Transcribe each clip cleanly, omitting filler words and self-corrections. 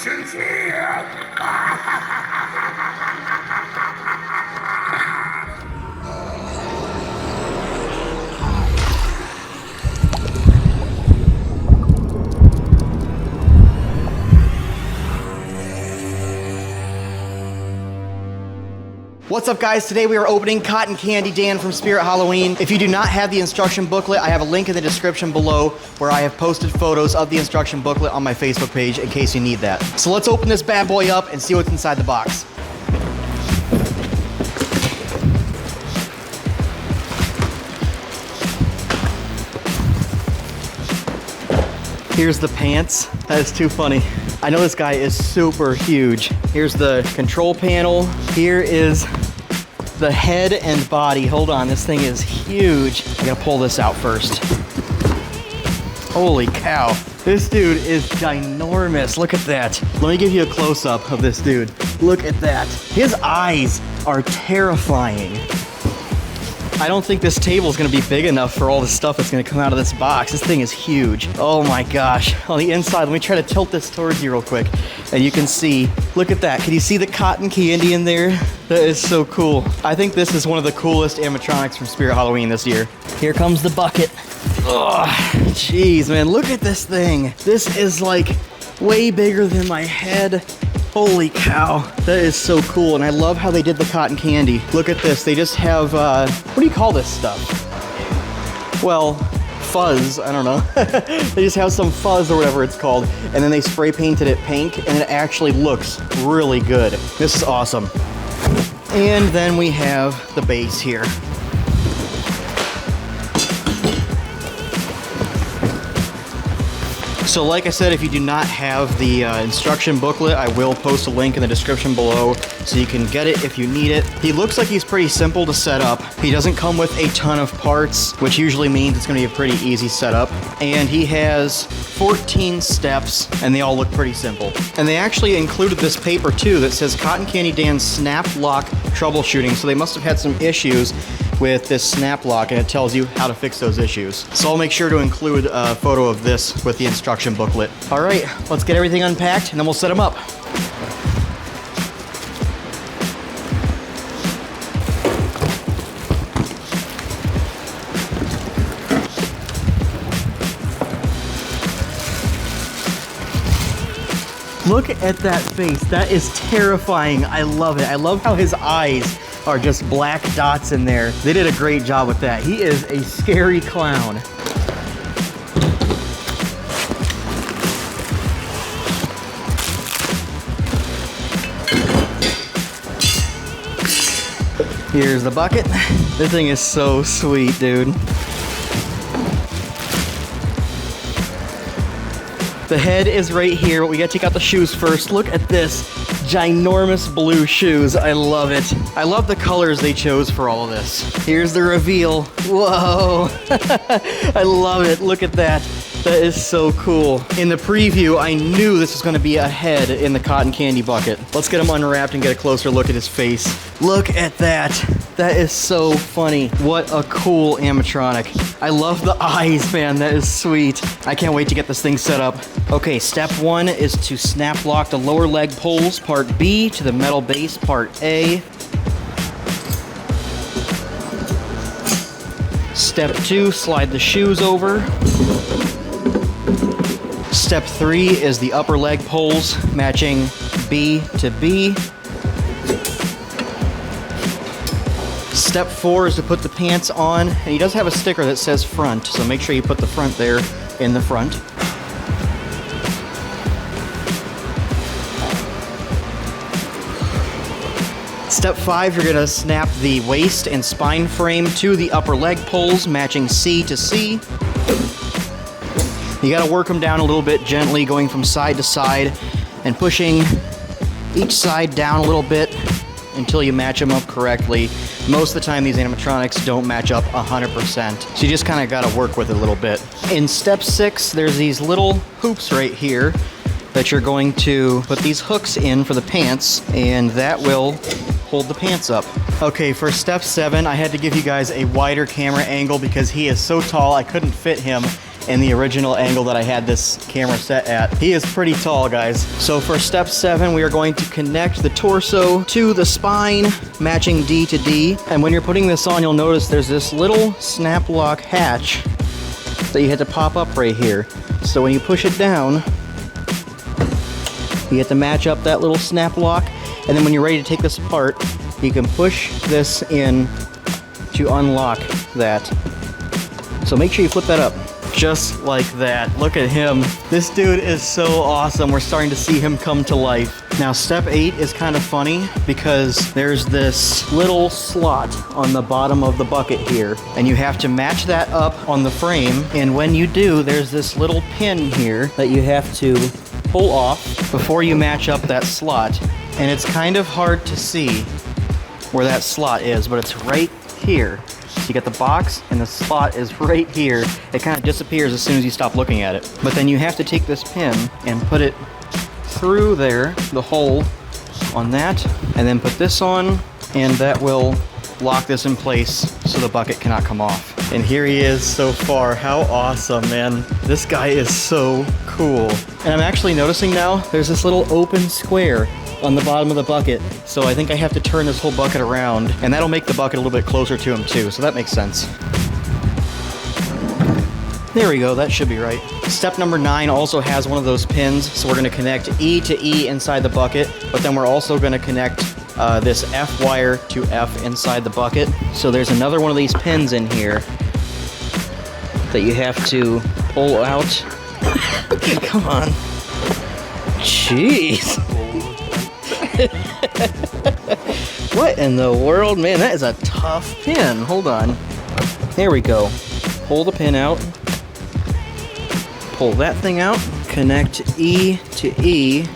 solution's here! What's up, guys? Today we are opening Cotton Candy Dan from Spirit Halloween. If you do not have the instruction booklet, I have a link in the description below where I have posted photos of the instruction booklet on my Facebook page in case you need that. So let's open this bad boy up and see what's inside the box. Here's the pants. That is too funny. I know this guy is super huge. Here's the control panel. Here is the head and body. Hold on, this thing is huge. I gotta pull this out first. Holy cow. This dude is ginormous. Look at that. Let me give you a close-up of this dude. Look at that. His eyes are terrifying. I don't think this table is going to be big enough for all the stuff that's going to come out of this box. This thing is huge. Oh my gosh. On the inside, let me try to tilt this towards you real quick. And you can see, look at that. Can you see the cotton candy in there? That is so cool. I think this is one of the coolest animatronics from Spirit Halloween this year. Here comes the bucket. Oh, jeez, man. Look at this thing. This is like way bigger than my head. Holy cow, that is so cool. And I love how they did the cotton candy. Look at this, they just have, what do you call this stuff? Well, fuzz, I don't know. They just have some fuzz or whatever it's called. And then they spray painted it pink and it actually looks really good. This is awesome. And then we have the base here. So like I said, if you do not have the instruction booklet, I will post a link in the description below so you can get it if you need it. He looks like he's pretty simple to set up. He doesn't come with a ton of parts, which usually means it's going to be a pretty easy setup. And he has 14 steps, and they all look pretty simple. And they actually included this paper too that says Cotton Candy Dan Snap Lock Troubleshooting, so they must have had some issues with this snap lock, and it tells you how to fix those issues. So I'll make sure to include a photo of this with the instruction booklet. All right, let's get everything unpacked and then we'll set them up. Look at that face. That is terrifying. I love it. I love how his eyes are just black dots in there. They did a great job with that. He is a scary clown. Here's the bucket. This thing is so sweet, dude. The head is right here, but we gotta take out the shoes first. Look at this ginormous blue shoes. I love it. I love the colors they chose for all of this. Here's the reveal. Whoa. I love it. Look at that. That is so cool. In the preview, I knew this was going to be a head in the cotton candy bucket. Let's get him unwrapped and get a closer look at his face. Look at that. That is so funny. What a cool animatronic. I love the eyes, man. That is sweet. I can't wait to get this thing set up. Okay, step 1 is to snap lock the lower leg poles, part B, to the metal base, part A. Step 2, slide the shoes over. Step 3 is the upper leg poles, matching B to B. Step 4 is to put the pants on, and he does have a sticker that says front, so make sure you put the front there in the front. Step 5, you're gonna snap the waist and spine frame to the upper leg poles, matching C to C. You gotta work them down a little bit gently, going from side to side and pushing each side down a little bit until you match them up correctly. Most of the time these animatronics don't match up 100%, so you just kind of gotta work with it a little bit. In step 6, there's these little hoops right here that you're going to put these hooks in for the pants, and that will hold the pants up. Okay, for step 7, I had to give you guys a wider camera angle because he is so tall I couldn't fit him in the original angle that I had this camera set at. He is pretty tall, guys. So for step 7, we are going to connect the torso to the spine, matching D to D. And when you're putting this on, you'll notice there's this little snap lock hatch that you had to pop up right here. So when you push it down, you have to match up that little snap lock. And then when you're ready to take this apart, you can push this in to unlock that. So make sure you flip that up. Just like that. Look at him. This dude is so awesome. We're starting to see him come to life. Now step 8 is kind of funny because there's this little slot on the bottom of the bucket here, and you have to match that up on the frame. And when you do, there's this little pin here that you have to pull off before you match up that slot. And it's kind of hard to see where that slot is, but it's right here. So you got the box and the slot is right here. It kind of disappears as soon as you stop looking at it. But then you have to take this pin and put it through there, the hole on that, and then put this on, and that will lock this in place so the bucket cannot come off. And here he is so far. How awesome, man. This guy is so cool. And I'm actually noticing now there's this little open square on the bottom of the bucket. So I think I have to turn this whole bucket around, and that'll make the bucket a little bit closer to him too. So that makes sense. There we go, that should be right. Step number 9 also has one of those pins, so we're gonna connect E to E inside the bucket, but then we're also gonna connect this F wire to F inside the bucket. So there's another one of these pins in here that you have to pull out. Come on. Jeez. What in the world? Man, that is a tough pin. Hold on. There we go. Pull the pin out. Pull that thing out. Connect E to E.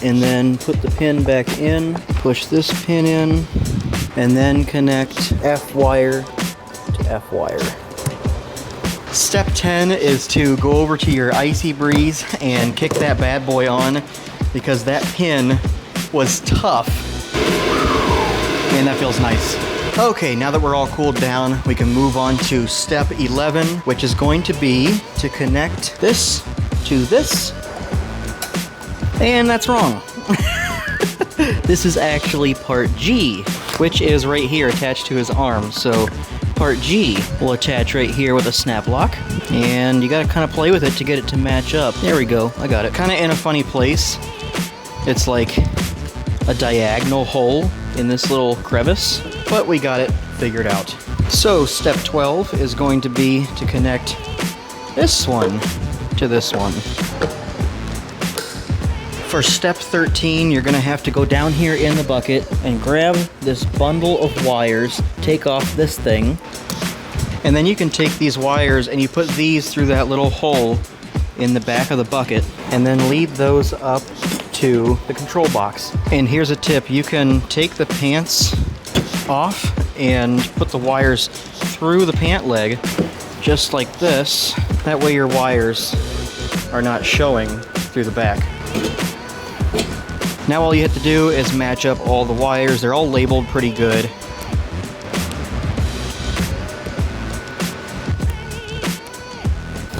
And then put the pin back in. Push this pin in. And then connect F wire to F wire. Step 10 is to go over to your Icy Breeze and kick that bad boy on, because that pin was tough. Man, that feels nice. Okay, now that we're all cooled down, we can move on to step 11, which is going to be to connect this to this. And that's wrong. This is actually part G, which is right here attached to his arm. So part G will attach right here with a snap lock, and you gotta kind of play with it to get it to match up. There we go, I got it. Kind of in a funny place. It's like a diagonal hole in this little crevice, but we got it figured out. So step 12 is going to be to connect this one to this one. For step 13, you're gonna have to go down here in the bucket and grab this bundle of wires, take off this thing, and then you can take these wires and you put these through that little hole in the back of the bucket, and then lead those up to the control box. And here's a tip: you can take the pants off and put the wires through the pant leg, just like this. That way your wires are not showing through the back. Now all you have to do is match up all the wires. They're all labeled pretty good.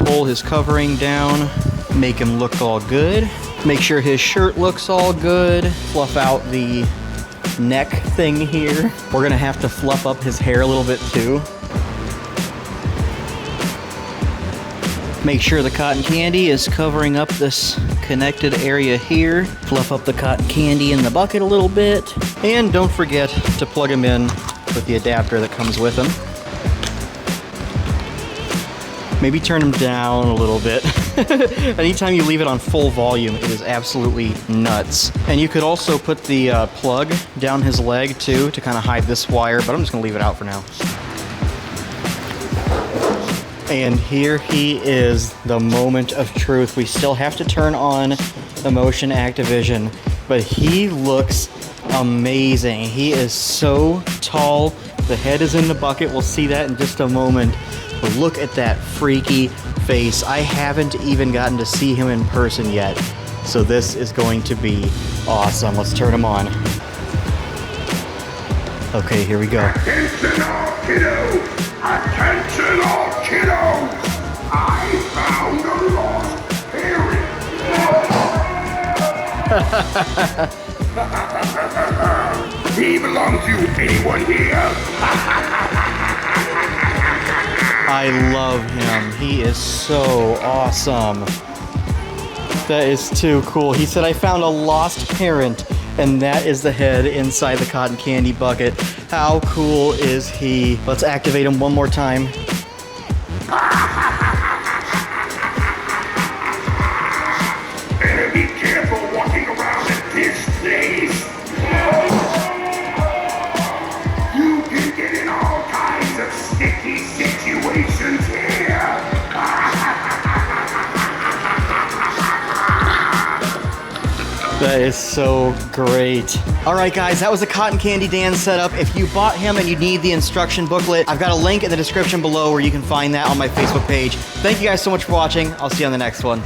Pull his covering down, make him look all good. Make sure his shirt looks all good. Fluff out the neck thing here. We're gonna have to fluff up his hair a little bit too. Make sure the cotton candy is covering up this connected area here. Fluff up the cotton candy in the bucket a little bit. And don't forget to plug him in with the adapter that comes with him. Maybe turn him down a little bit. Anytime you leave it on full volume, it is absolutely nuts. And you could also put the plug down his leg too to kind of hide this wire, but I'm just gonna leave it out for now. And here he is, the moment of truth. We still have to turn on the motion Activision, but he looks amazing. He is so tall. The head is in the bucket. We'll see that in just a moment. But look at that freaky face. I haven't even gotten to see him in person yet. So this is going to be awesome. Let's turn him on. Okay, here we go. Attention all kiddos! Attention all kiddos! I found a lost parrot. He belongs to anyone here? I love him. He is so awesome. That is too cool. He said, I found a lost parent, and that is the head inside the cotton candy bucket. How cool is he? Let's activate him one more time. Better be careful walking around at this place. You can get in all kinds of sticky situations here. That is so great. All right, guys, that was a Cotton Candy Dan setup. If you bought him and you need the instruction booklet, I've got a link in the description below where you can find that on my Facebook page. Thank you guys so much for watching. I'll see you on the next one.